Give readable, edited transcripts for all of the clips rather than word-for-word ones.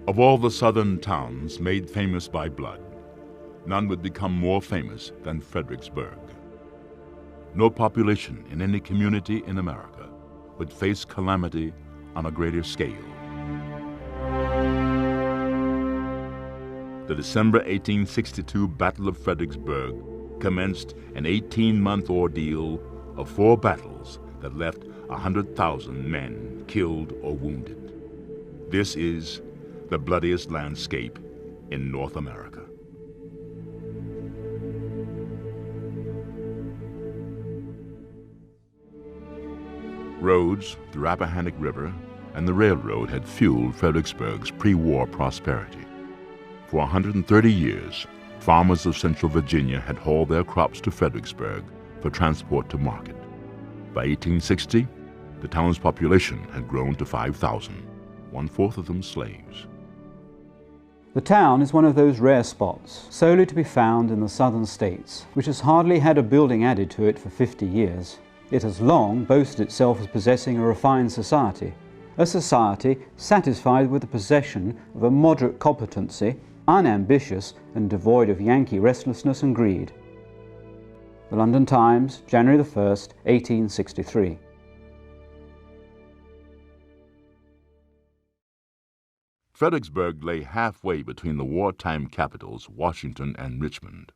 Of all the southern towns made famous by blood, none would become more famous than Fredericksburg. No population in any community in America would face calamity on a greater scale. The December 1862 Battle of Fredericksburg commenced an 18-month ordeal of 4 battles that left 100,000 men killed or wounded. This is the bloodiest landscape in North America. Roads, the Rappahannock River, and the railroad had fueled Fredericksburg's pre-war prosperity. For 130 years, farmers of central Virginia had hauled their crops to Fredericksburg for transport to market. By 1860, the town's population had grown to 5,000, 1/4 of them slaves. The town is one of those rare spots, solely to be found in the southern states, which has hardly had a building added to it for 50 years. It has long boasted itself as possessing a refined society, a society satisfied with the possession of a moderate competency, unambitious and devoid of Yankee restlessness and greed. The London Times, January 1st, 1863. Fredericksburg lay halfway between the wartime capitals, Washington and Richmond.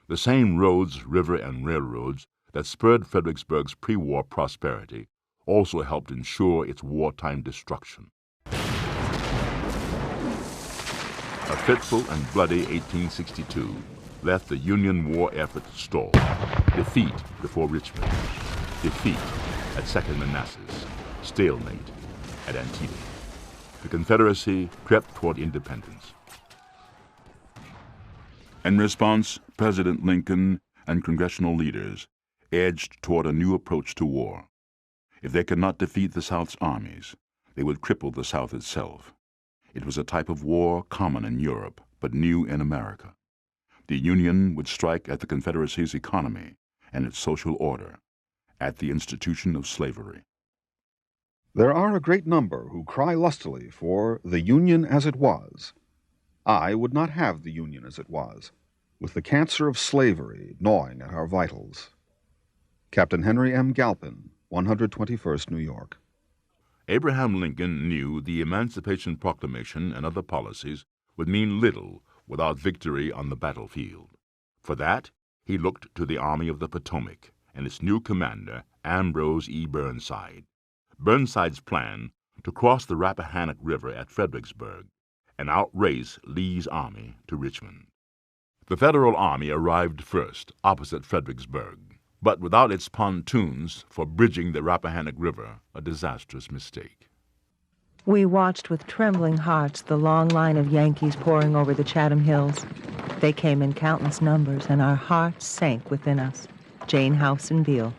The same roads, river, and railroads that spurred Fredericksburg's pre-war prosperity also helped ensure its wartime destruction. A fitful and bloody 1862 left the Union war effort stalled. Defeat before Richmond, defeat at Second Manassas, stalemate at Antietam. The Confederacy crept toward independence. In response, President Lincoln and congressional leaders edged toward a new approach to war. If they could not defeat the South's armies, they would cripple the South itself. It was a type of war common in Europe, but new in America. The Union would strike at the Confederacy's economy and its social order, at the institution of slavery. There are a great number who cry lustily for the Union as it was. I would not have the Union as it was, with the cancer of slavery gnawing at our vitals. Captain Henry M. Galpin, 121st New York. Abraham Lincoln knew the Emancipation Proclamation and other policies would mean little without victory on the battlefield. For that, he looked to the Army of the Potomac and its new commander, Ambrose E. Burnside. Burnside's plan to cross the Rappahannock River at Fredericksburg and outrace Lee's army to Richmond. The Federal Army arrived first opposite Fredericksburg, but without its pontoons for bridging the Rappahannock River, a disastrous mistake. We watched with trembling hearts the long line of Yankees pouring over the Chatham Hills. They came in countless numbers, and our hearts sank within us. Jane Howson Beale.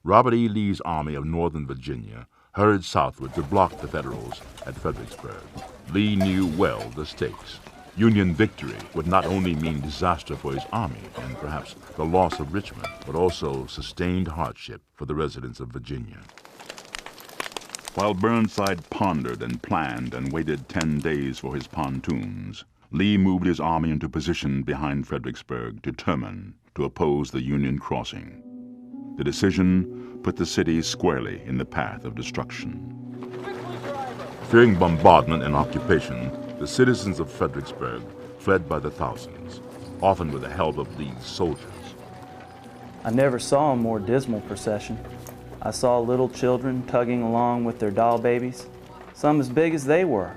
Robert E. Lee's Army of Northern Virginia hurried southward to block the Federals at Fredericksburg. Lee knew well the stakes. Union victory would not only mean disaster for his army and perhaps the loss of Richmond, but also sustained hardship for the residents of Virginia. While Burnside pondered and planned and waited 10 days for his pontoons, Lee moved his army into position behind Fredericksburg, determined to oppose the Union crossing. The decision put the city squarely in the path of destruction. Fearing bombardment and occupation, the citizens of Fredericksburg fled by the thousands, often with the help of Lee's soldiers. I never saw a more dismal procession. I saw little children tugging along with their doll babies, some as big as they were.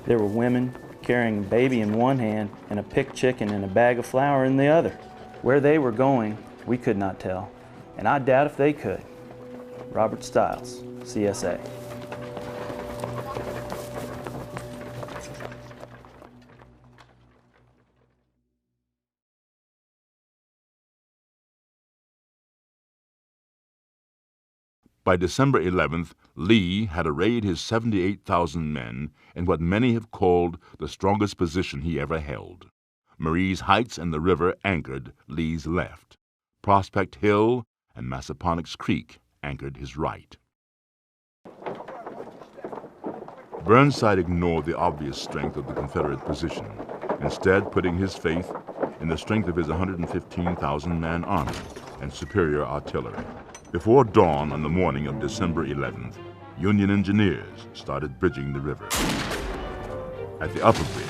There were women carrying a baby in one hand and a picked chicken and a bag of flour in the other. Where they were going, we could not tell, and I doubt if they could. Robert Stiles, CSA. By December 11th, Lee had arrayed his 78,000 men in what many have called the strongest position he ever held. Marie's Heights and the river anchored Lee's left. Prospect Hill and Massaponax Creek anchored his right. Burnside ignored the obvious strength of the Confederate position, instead putting his faith in the strength of his 115,000-man army and superior artillery. Before dawn on the morning of December 11th, Union engineers started bridging the river. At the upper bridge,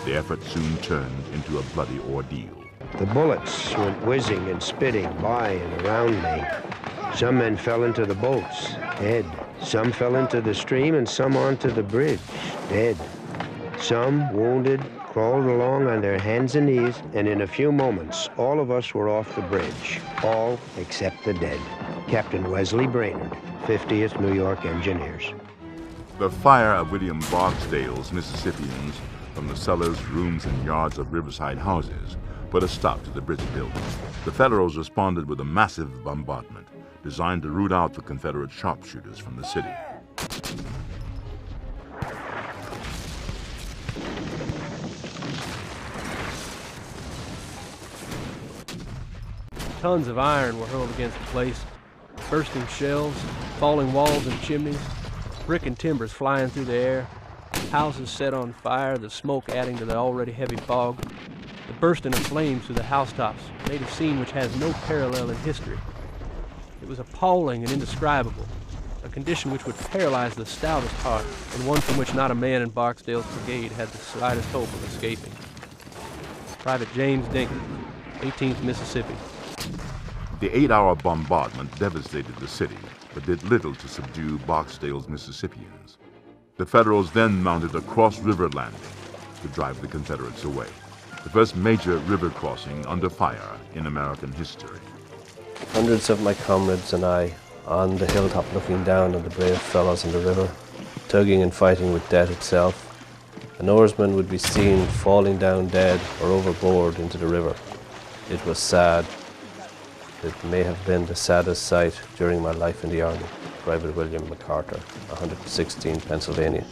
the effort soon turned into a bloody ordeal. The bullets went whizzing and spitting by and around me. Some men fell into the boats, dead. Some fell into the stream and some onto the bridge, dead. Some, wounded, crawled along on their hands and knees, and in a few moments, all of us were off the bridge, all except the dead. Captain Wesley Brainerd, 50th New York Engineers. The fire of William Barksdale's Mississippians from the cellars, rooms, and yards of riverside houses put a stop to the bridge building. The Federals responded with a massive bombardment designed to root out the Confederate sharpshooters from the city. Tons of iron were hurled against the place, bursting shells, falling walls and chimneys, brick and timbers flying through the air, houses set on fire, the smoke adding to the already heavy fog. The bursting of flames through the housetops made a scene which has no parallel in history. It was appalling and indescribable, a condition which would paralyze the stoutest heart, and one from which not a man in Barksdale's brigade had the slightest hope of escaping. Private James Dinkins, 18th Mississippi. The 8-hour bombardment devastated the city, but did little to subdue Barksdale's Mississippians. The Federals then mounted a cross-river landing to drive the Confederates away, the first major river crossing under fire in American history. Hundreds of my comrades and I, on the hilltop looking down on the brave fellows in the river, tugging and fighting with death itself. An oarsman would be seen falling down dead or overboard into the river. It was sad. It may have been the saddest sight during my life in the Army. Private William MacArthur, 116 Pennsylvania.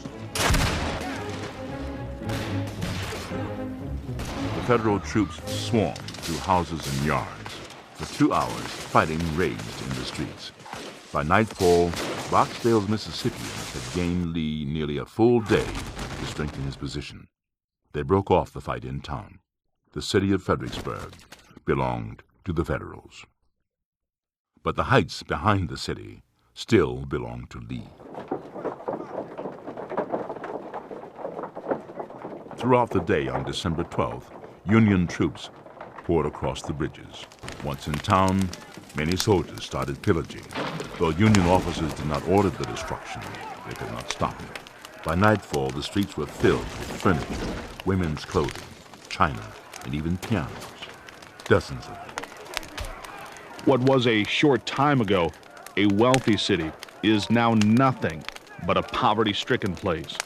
The Federal troops swarmed through houses and yards. For 2 hours, fighting raged in the streets. By nightfall, Barksdale's Mississippians had gained Lee nearly a full day to strengthen his position. They broke off the fight in town. The city of Fredericksburg belonged to the Federals. But the heights behind the city still belonged to Lee. Throughout the day on December 12th, Union troops poured across the bridges. Once in town, many soldiers started pillaging. Though Union officers did not order the destruction, they could not stop it. By nightfall, the streets were filled with furniture, women's clothing, china, and even pianos. Dozens of them. What was a short time ago a wealthy city is now nothing but a poverty-stricken place.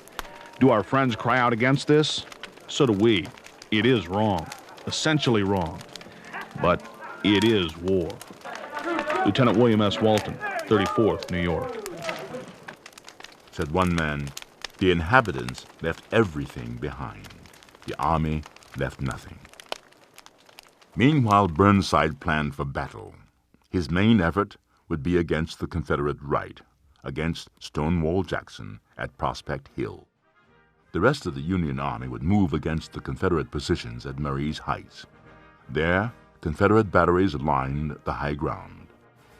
Do our friends cry out against this? So do we. It is wrong. Essentially wrong, but it is war. Lieutenant William S. Walton, 34th, New York. Said one man, the inhabitants left everything behind. The army left nothing. Meanwhile, Burnside planned for battle. His main effort would be against the Confederate right, against Stonewall Jackson at Prospect Hill. The rest of the Union Army would move against the Confederate positions at Marye's Heights. There, Confederate batteries lined the high ground.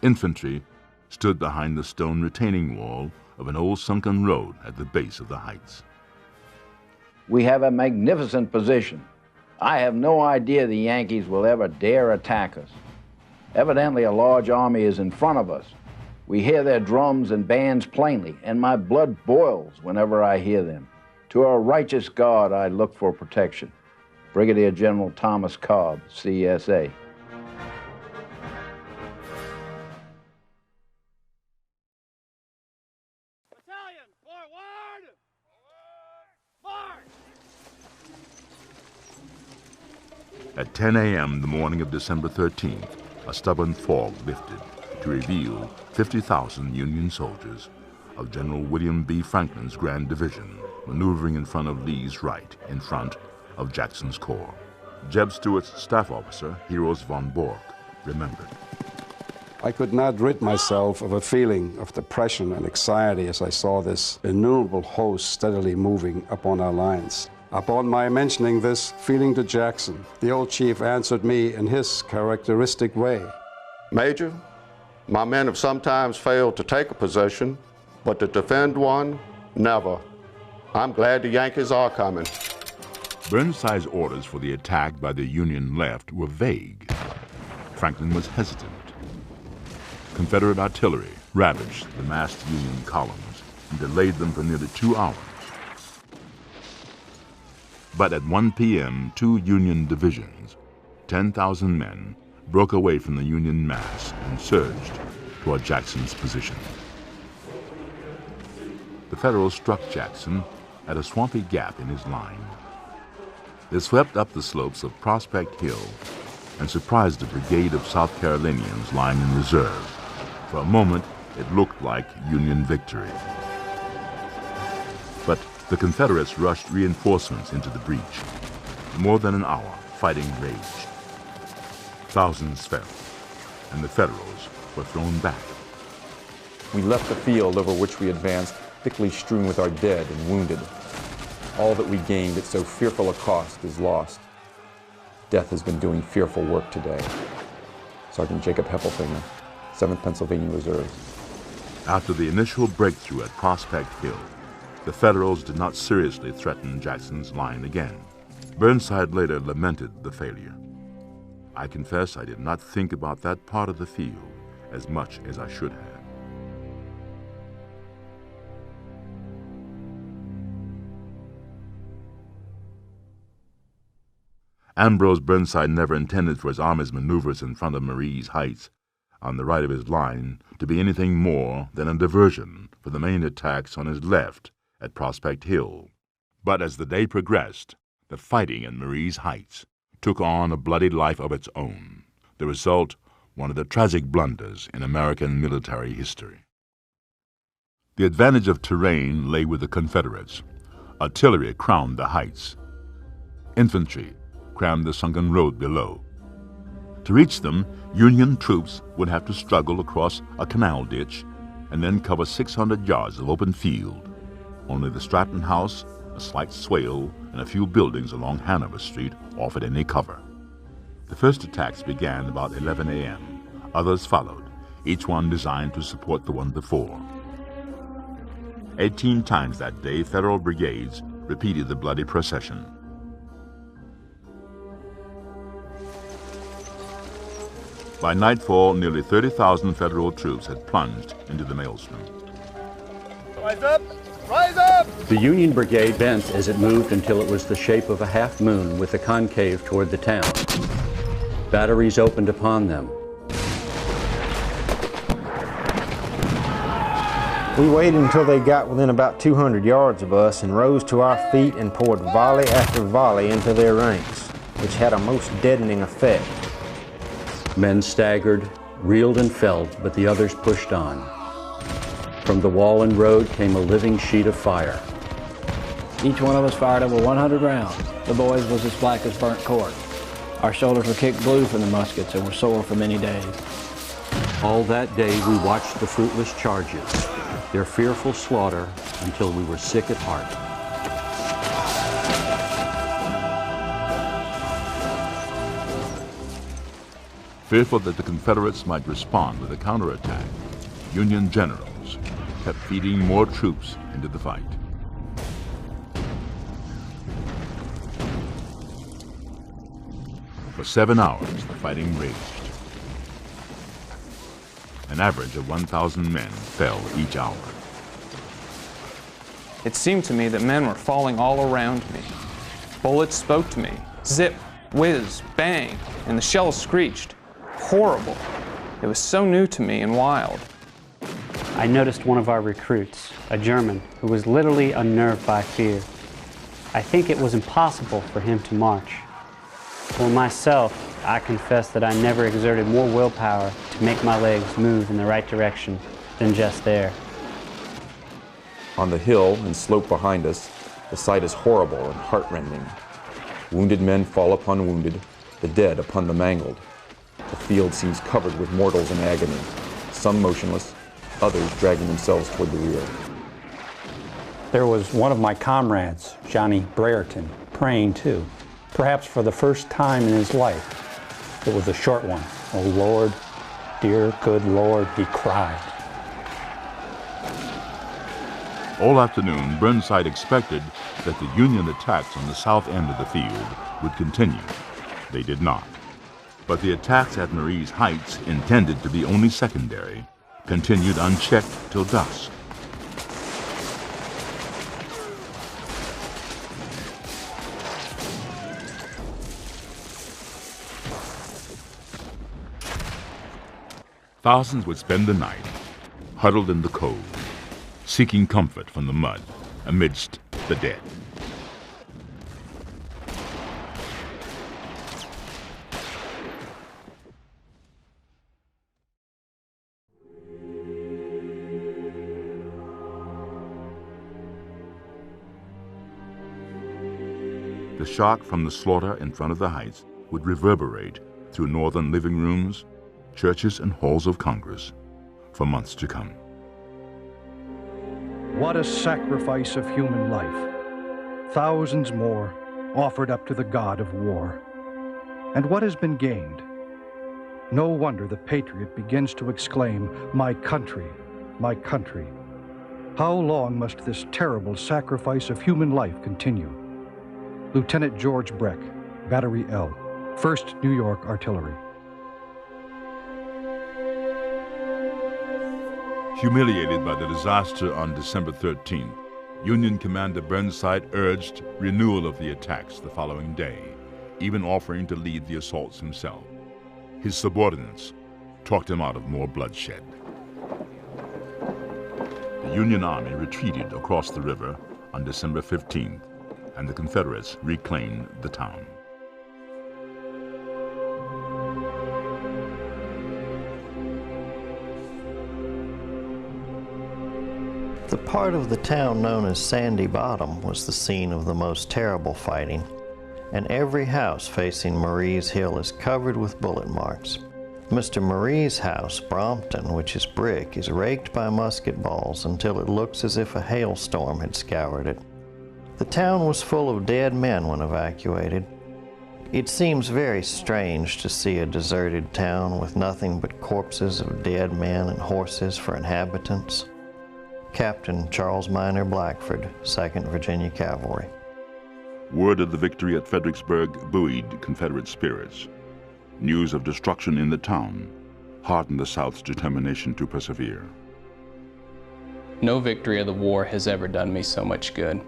Infantry stood behind the stone retaining wall of an old sunken road at the base of the heights. We have a magnificent position. I have no idea the Yankees will ever dare attack us. Evidently, a large army is in front of us. We hear their drums and bands plainly, and my blood boils whenever I hear them. To our righteous God, I look for protection. Brigadier General Thomas Cobb, CSA. Battalion, forward! March! At 10 a.m. the morning of December 13th, a stubborn fog lifted to reveal 50,000 Union soldiers of General William B. Franklin's Grand Division maneuvering in front of Lee's right, in front of Jackson's corps. Jeb Stuart's staff officer, Heroes von Bork, remembered. I could not rid myself of a feeling of depression and anxiety as I saw this innumerable host steadily moving upon our lines. Upon my mentioning this feeling to Jackson, the old chief answered me in his characteristic way. Major, my men have sometimes failed to take a position, but to defend one, never. I'm glad the Yankees are coming. Burnside's orders for the attack by the Union left were vague. Franklin was hesitant. Confederate artillery ravaged the massed Union columns and delayed them for nearly 2 hours. But at 1 p.m., 2 Union divisions, 10,000 men, broke away from the Union mass and surged toward Jackson's position. The Federals struck Jackson at a swampy gap in his line. They swept up the slopes of Prospect Hill and surprised a brigade of South Carolinians lying in reserve. For a moment, it looked like Union victory. But the Confederates rushed reinforcements into the breach. For more than an hour, fighting raged. Thousands fell, and the Federals were thrown back. We left the field over which we advanced, thickly strewn with our dead and wounded. All that we gained at so fearful a cost is lost. Death has been doing fearful work today. Sergeant Jacob Heffelfinger, 7th Pennsylvania Reserve. After the initial breakthrough at Prospect Hill, the Federals did not seriously threaten Jackson's line again. Burnside later lamented the failure. I confess I did not think about that part of the field as much as I should have. Ambrose Burnside never intended for his army's maneuvers in front of Marye's Heights on the right of his line to be anything more than a diversion for the main attacks on his left at Prospect Hill. But as the day progressed, the fighting in Marye's Heights took on a bloody life of its own. The result, one of the tragic blunders in American military history. The advantage of terrain lay with the Confederates. Artillery crowned the heights. Infantry crammed the sunken road below. To reach them, Union troops would have to struggle across a canal ditch and then cover 600 yards of open field. Only the Stratton House, a slight swale, and a few buildings along Hanover Street offered any cover. The first attacks began about 11 a.m. Others followed, each one designed to support the one before. 18 times that day, Federal brigades repeated the bloody procession. By nightfall, nearly 30,000 Federal troops had plunged into the maelstrom. Rise up! Rise up! The Union Brigade bent as it moved until it was the shape of a half moon with the concave toward the town. Batteries opened upon them. We waited until they got within about 200 yards of us and rose to our feet and poured volley after volley into their ranks, which had a most deadening effect. Men staggered, reeled and fell, but the others pushed on. From the wall and road came a living sheet of fire. Each one of us fired over 100 rounds. The boys was as black as burnt cork. Our shoulders were kicked blue from the muskets and were sore for many days. All that day we watched the fruitless charges, their fearful slaughter, until we were sick at heart. Fearful that the Confederates might respond with a counterattack, Union generals kept feeding more troops into the fight. For 7 hours, the fighting raged. An average of 1,000 men fell each hour. It seemed to me that men were falling all around me. Bullets spoke to me. Zip, whiz, bang, and the shells screeched. Horrible. It was so new to me and wild. I noticed one of our recruits, a German, who was literally unnerved by fear. I think it was impossible for him to march. For myself, I confess that I never exerted more willpower to make my legs move in the right direction than just there. On the hill and slope behind us, the sight is horrible and heartrending. Wounded men fall upon wounded, the dead upon the mangled. The field seems covered with mortals in agony, some motionless, others dragging themselves toward the rear. There was one of my comrades, Johnny Brereton, praying too, perhaps for the first time in his life. It was a short one. Oh Lord, dear good Lord, he cried. All afternoon, Burnside expected that the Union attacks on the south end of the field would continue. They did not. But the attacks at Marie's Heights, intended to be only secondary, continued unchecked till dusk. Thousands would spend the night huddled in the cove, seeking comfort from the mud amidst the dead. The shock from the slaughter in front of the heights would reverberate through northern living rooms, churches, and halls of Congress for months to come. What a sacrifice of human life. Thousands more offered up to the god of war. And what has been gained? No wonder the patriot begins to exclaim, "My country, my country." How long must this terrible sacrifice of human life continue? Lieutenant George Breck, Battery L, 1st New York Artillery. Humiliated by the disaster on December 13th, Union Commander Burnside urged renewal of the attacks the following day, even offering to lead the assaults himself. His subordinates talked him out of more bloodshed. The Union Army retreated across the river on December 15th, and the Confederates reclaimed the town. The part of the town known as Sandy Bottom was the scene of the most terrible fighting, and every house facing Marie's Hill is covered with bullet marks. Mr. Marie's house, Brompton, which is brick, is raked by musket balls until it looks as if a hailstorm had scoured it. The town was full of dead men when evacuated. It seems very strange to see a deserted town with nothing but corpses of dead men and horses for inhabitants. Captain Charles Minor Blackford, 2nd Virginia Cavalry. Word of the victory at Fredericksburg buoyed Confederate spirits. News of destruction in the town hardened the South's determination to persevere. No victory of the war has ever done me so much good.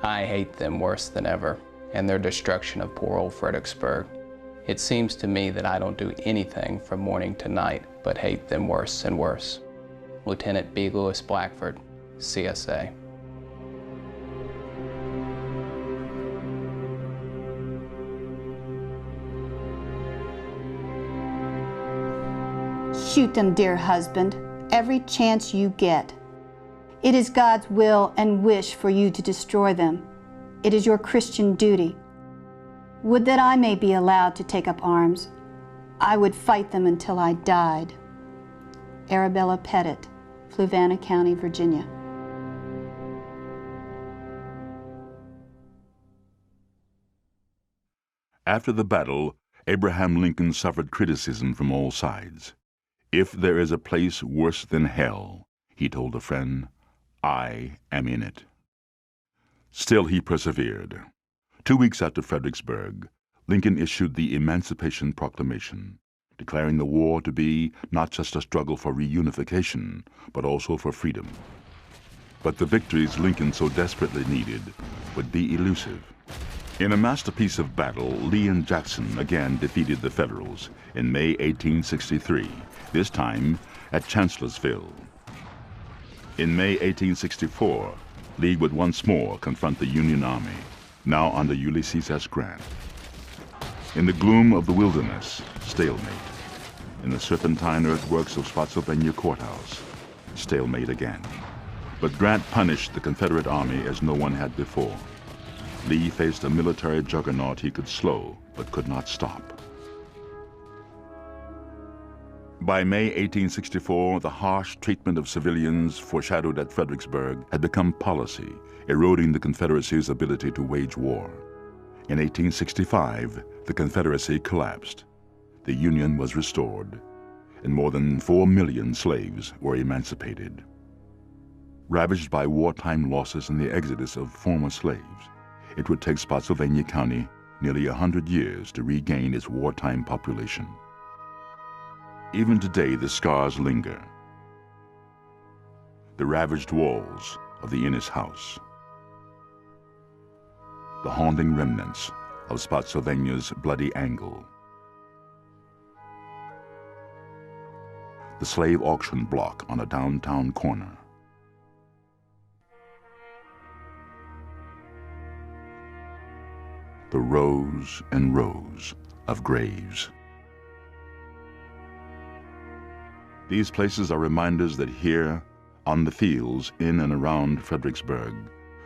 I hate them worse than ever, and their destruction of poor old Fredericksburg. It seems to me that I don't do anything from morning to night but hate them worse and worse. Lieutenant B. Lewis Blackford, CSA. Shoot them, dear husband, every chance you get. It is God's will and wish for you to destroy them. It is your Christian duty. Would that I may be allowed to take up arms. I would fight them until I died. Arabella Pettit, Fluvanna County, Virginia. After the battle, Abraham Lincoln suffered criticism from all sides. "If there is a place worse than hell," he told a friend, "I am in it." Still he persevered. 2 weeks after Fredericksburg, Lincoln issued the Emancipation Proclamation, declaring the war to be not just a struggle for reunification, but also for freedom. But the victories Lincoln so desperately needed would be elusive. In a masterpiece of battle, Lee and Jackson again defeated the Federals in May 1863, this time at Chancellorsville. In May 1864, Lee would once more confront the Union Army, now under Ulysses S. Grant. In the gloom of the wilderness, stalemate. In the serpentine earthworks of Spotsylvania Courthouse, stalemate again. But Grant punished the Confederate Army as no one had before. Lee faced a military juggernaut he could slow, but could not stop. By May 1864, the harsh treatment of civilians foreshadowed at Fredericksburg had become policy, eroding the Confederacy's ability to wage war. In 1865, the Confederacy collapsed. The Union was restored, and more than 4 million slaves were emancipated. Ravaged by wartime losses and the exodus of former slaves, it would take Spotsylvania County nearly 100 years to regain its wartime population. Even today, the scars linger. The ravaged walls of the Innes house. The haunting remnants of Spotsylvania's bloody angle. The slave auction block on a downtown corner. The rows and rows of graves. These places are reminders that here, on the fields in and around Fredericksburg,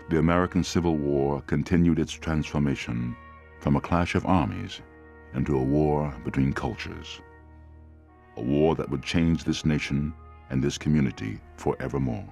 the American Civil War continued its transformation from a clash of armies into a war between cultures. A war that would change this nation and this community forevermore.